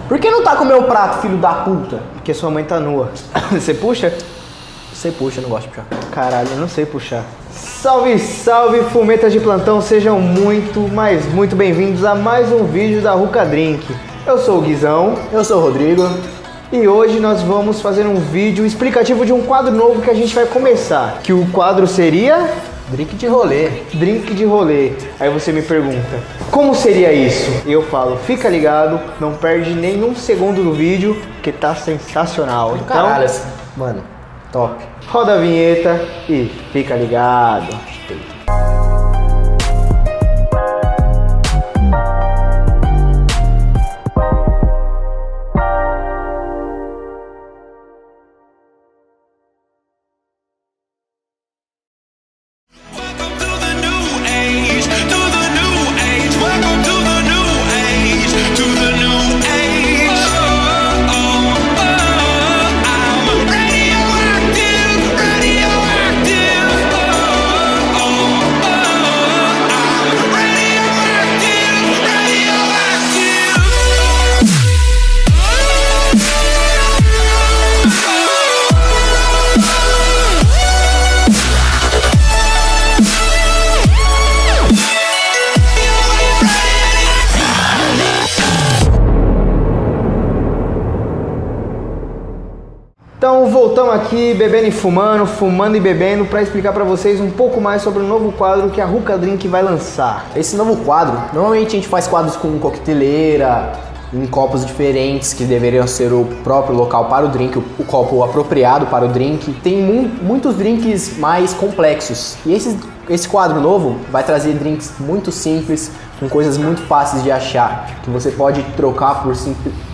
Por que não tá com o meu prato, filho da puta? Porque sua mãe tá nua. Você puxa? Você puxa, eu não gosto de puxar. Caralho, eu não sei puxar. Salve, salve, fumetas de plantão. Sejam muito bem-vindos a mais um vídeo da Ruka Drink. Eu sou o Guizão. Eu sou o Rodrigo. E hoje nós vamos fazer um vídeo explicativo de um quadro novo que a gente vai começar. Que o quadro seria... Drink de rolê. Drink de rolê. Aí você me pergunta, como seria isso? E eu falo, fica ligado, não perde nenhum segundo do vídeo, que tá sensacional. Então, Caralho, mano, top. Roda a vinheta e fica ligado. Então voltamos aqui bebendo e fumando e bebendo para explicar para vocês um pouco mais sobre o novo quadro que a Ruka Drink vai lançar. Esse novo quadro, normalmente a gente faz quadros com coqueteleira, em copos diferentes que deveriam ser o próprio local para o drink, o copo apropriado para o drink. Tem muitos drinks mais complexos e esse quadro novo vai trazer drinks muito simples, com coisas muito fáceis de achar, que você pode trocar por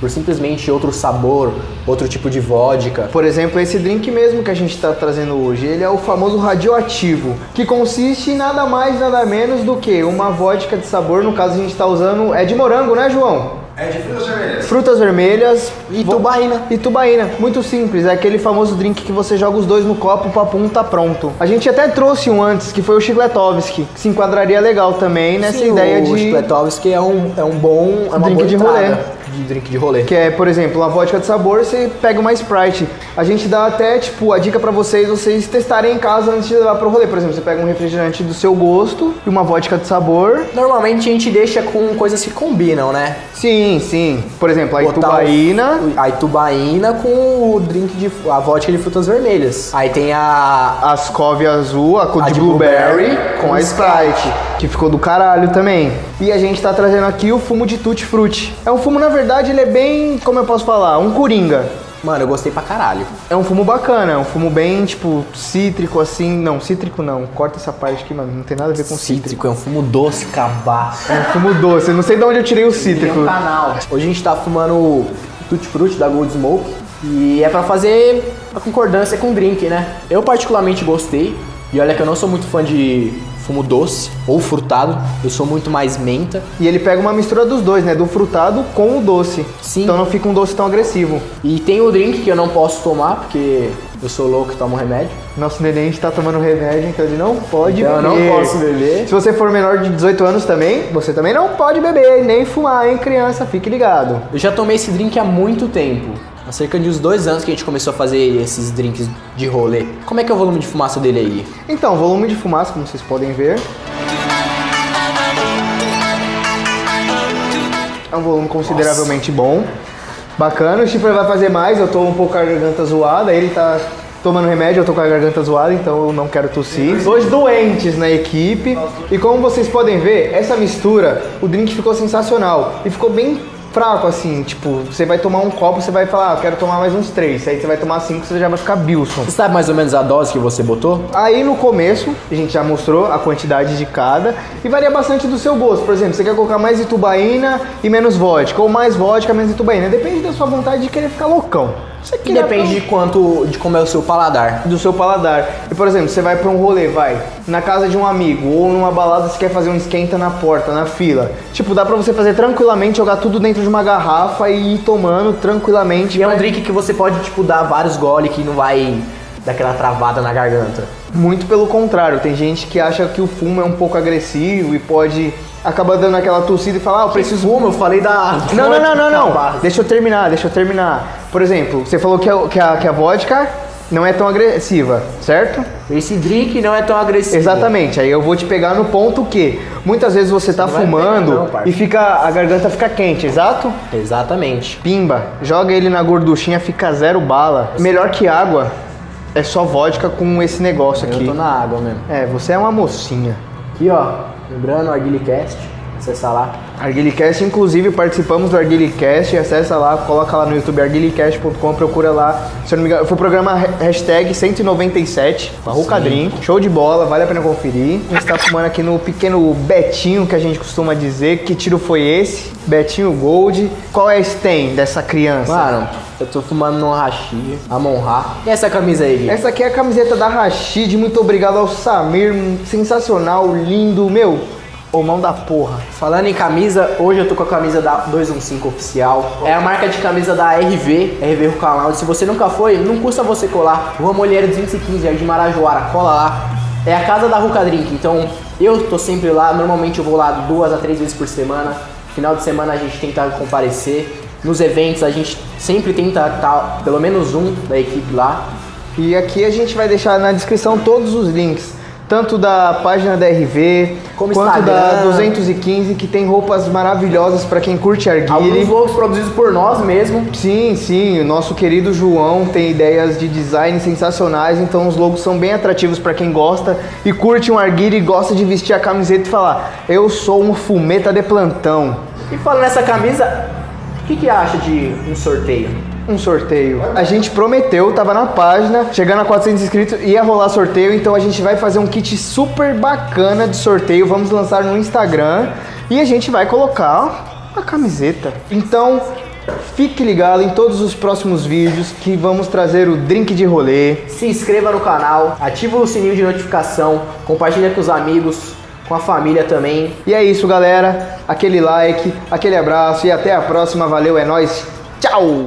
simplesmente outro sabor, outro tipo de vodka. Por exemplo, esse drink mesmo que a gente está trazendo hoje, ele é o famoso radioativo, que consiste em nada mais, nada menos do que uma vodka de sabor, no caso a gente está usando, é de morango, né, João? É de frutas vermelhas. Frutas vermelhas E tubaína. E tubaína, muito simples, é aquele famoso drink que você joga os dois no copo, o papum tá pronto. A gente até trouxe um antes, que foi o Chicletovski, que se enquadraria legal também nessa Sim, ideia o Chicletovski é uma Drink boa de entrada rolê. de drink de rolê. Que é, por exemplo, uma vodka de sabor, você pega uma Sprite. A gente dá até, tipo, a dica pra vocês testarem em casa antes de levar pro rolê. Por exemplo, você pega um refrigerante do seu gosto e uma vodka de sabor. Normalmente a gente deixa com coisas que combinam, né? Sim, sim. Por exemplo, a Botar Itubaína. A Itubaína com o a vodka de frutas vermelhas. Aí tem a Ascov azul, a A de de blueberry, blueberry com a Sprite, que ficou do caralho também. E a gente tá trazendo aqui o fumo de Tutti Frutti. É um fumo, na verdade, ele é bem, como eu posso falar, um coringa. Mano, eu gostei pra caralho. É um fumo bacana, é um fumo bem, tipo, cítrico, assim. Não, cítrico não. Corta essa parte aqui, mano. Não tem nada a ver com cítrico. É um fumo doce, cabaço. É um fumo doce. Eu não sei de onde eu tirei o cítrico. Tem um canal. Hoje a gente tá fumando Tutti Frutti da Gold Smoke. E é pra fazer a concordância com o drink, né? Eu particularmente gostei. E olha que eu não sou muito fã de fumo doce ou frutado. Eu sou muito mais menta. E ele pega uma mistura dos dois, né? Do frutado com o doce. Sim. Então não fica um doce tão agressivo. E tem o drink que eu não posso tomar, porque eu sou louco e tomo remédio. Nosso neném está tomando remédio, então ele não pode Então eu beber. não posso beber. Se você for menor de 18 anos também, você também não pode beber, nem fumar, hein, criança? Fique ligado. Eu já tomei esse drink há muito tempo. Há cerca de uns 2 anos que a gente começou a fazer esses drinks de rolê. Como é que é o volume de fumaça dele aí? Então, volume de fumaça, como vocês podem ver, é um volume consideravelmente bom. Bacana, o Schiffer vai fazer mais, eu tô um pouco com a garganta zoada, ele tá tomando remédio, eu tô com a garganta zoada, então eu não quero tossir. Dois doentes na equipe, e como vocês podem ver, essa mistura, o drink ficou sensacional, e ficou bem fraco, assim, tipo, você vai tomar um copo, você vai falar, eu quero tomar mais uns 3, aí você vai tomar 5, você já vai ficar Bilson. Você sabe mais ou menos a dose que você botou? Aí no começo, a gente já mostrou a quantidade de cada e varia bastante do seu gosto. Por exemplo, você quer colocar mais itubaína e menos vodka, ou mais vodka, menos itubaína. Depende da sua vontade de querer ficar loucão. Você E depende de como é o seu paladar. do seu paladar. E, por exemplo, você vai pra um rolê, vai na casa de um amigo ou numa balada, você quer fazer um esquenta na porta, na fila. Tipo, dá pra você fazer tranquilamente, jogar tudo dentro de uma garrafa e ir tomando tranquilamente. E é um drink que você pode, tipo, dar vários gole que não vai daquela travada na garganta. Muito pelo contrário, tem gente que acha que o fumo é um pouco agressivo e pode acabar dando aquela tossida e falar, eu preciso... Fumo, eu falei da... Não. Deixa eu terminar. Por exemplo, você falou que a vodka não é tão agressiva, certo? Esse drink não é tão agressivo. Exatamente, aí eu vou te pegar no ponto que muitas vezes você tá fumando e a garganta fica quente, exato? Exatamente. Pimba, joga ele na gorduchinha, fica 0 bala. Melhor que água, é só vodka com esse negócio aqui. Eu tô na água mesmo. É, você é uma mocinha. Aqui, ó, lembrando o Arguilicast, acessa lá. Arguilicast, inclusive participamos do Arguilicast, acessa lá, coloca lá no YouTube arguilicast.com, procura lá. Se eu não me engano, foi o programa hashtag 197, Ruka Drink, show de bola, vale a pena conferir. A gente tá fumando aqui no pequeno Betinho, que a gente costuma dizer. Que tiro foi esse? Betinho Gold. Qual é a stem dessa criança? Mano, eu tô fumando no Hashi, Amon-Ra. E essa camisa aí, Gui? Essa aqui é a camiseta da Rashid, muito obrigado ao Samir, sensacional, lindo, meu... Ô, mão da porra. Falando em camisa, hoje eu tô com a camisa da 215 oficial. É a marca de camisa da RV Ruka Lounge. Se você nunca foi, não custa você colar. Rua Molheiro 215, Jardim Marajoara, cola lá. É a casa da Ruka Drink, então eu tô sempre lá. Normalmente eu vou lá 2 a 3 vezes por semana. Final de semana a gente tenta comparecer. Nos eventos a gente sempre tenta estar pelo menos um da equipe lá. E aqui a gente vai deixar na descrição todos os links. Tanto da página da RV, quanto Instagram, da 215, que tem roupas maravilhosas para quem curte arguile. Alguns logos produzidos por nós mesmo. Sim, o nosso querido João tem ideias de design sensacionais, então os logos são bem atrativos para quem gosta e curte um arguile e gosta de vestir a camiseta e falar, eu sou um fumeta de plantão. E falando nessa camisa, o que acha de um sorteio? Um sorteio. A gente prometeu, tava na página, chegando a 400 inscritos, ia rolar sorteio, então a gente vai fazer um kit super bacana de sorteio, vamos lançar no Instagram e a gente vai colocar a camiseta. Então, fique ligado em todos os próximos vídeos que vamos trazer o drink de rolê. Se inscreva no canal, ativa o sininho de notificação, compartilha com os amigos, com a família também. E é isso, galera. Aquele like, aquele abraço e até a próxima. Valeu, é nóis. Tchau!